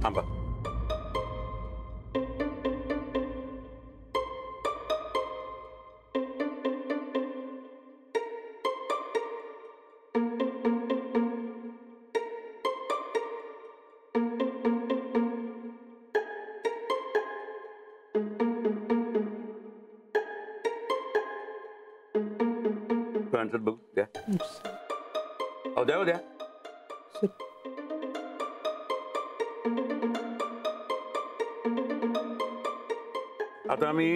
थांबा. आन्सर बघू द्या. अहो द्या, द्या. आता मी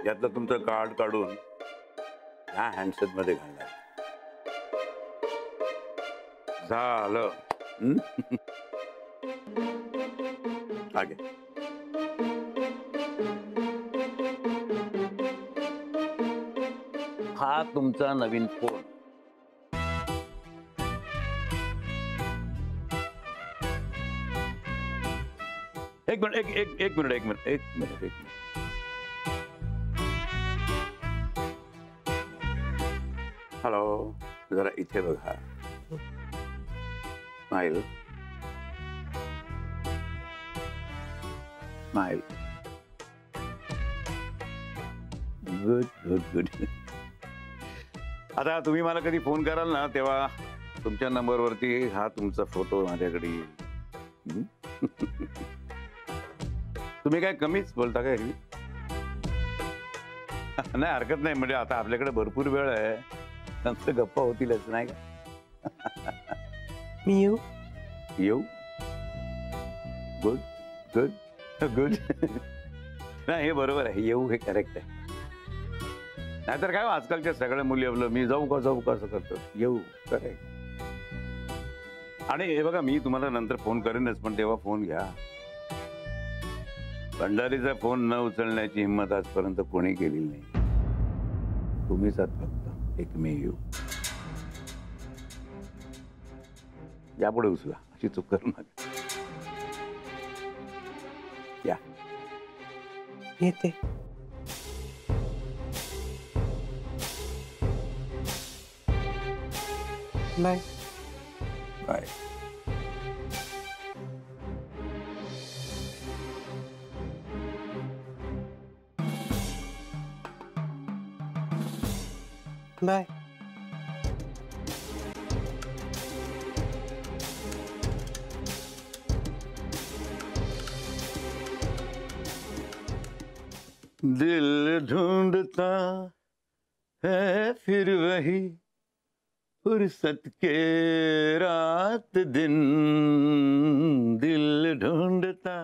यातलं तुमचं कार्ड काढून ह्या हँडसेट मध्ये घालणार. झालं. आगे. हा तुमचा नवीन फोन. एक मिनिट, एक मिनिट. हॅलो, जरा इथे बघा. स्माइल. स्माइल. गुड. आता तुम्ही मला कधी फोन कराल ना, तेव्हा तुमच्या नंबरवरती हा तुमचा फोटो माझ्याकडे येईल. तुम्ही काय कमीच बोलता काय? नाही, हरकत नाही. म्हणजे आता आपल्याकडे भरपूर वेळ आहे, नंतर गप्पा होतीलच नाही का? मी येऊ? गुड. नाही, हे बरोबर आहे. येऊ हे करेक्ट आहे. नाहीतर काय आजकालच्या सगळ्या मुली आपलं मी जाऊ का असं करतात. येऊ करेक्ट. आणि हे बघा, मी तुम्हाला नंतर फोन करेनच, पण तेव्हा फोन घ्या. भंडारीचा फोन न उचलण्याची हिंमत आजपर्यंत कोणी केलेली नाही. तुम्हीच आहात फक्त एकमेव. यापुढे उचला, अशी चूक करू नका. या. येते. बाय. बाय. बाय. दिल ढूंढता है फिर वही फुर्सत के रात दिन, दिल ढूंढता.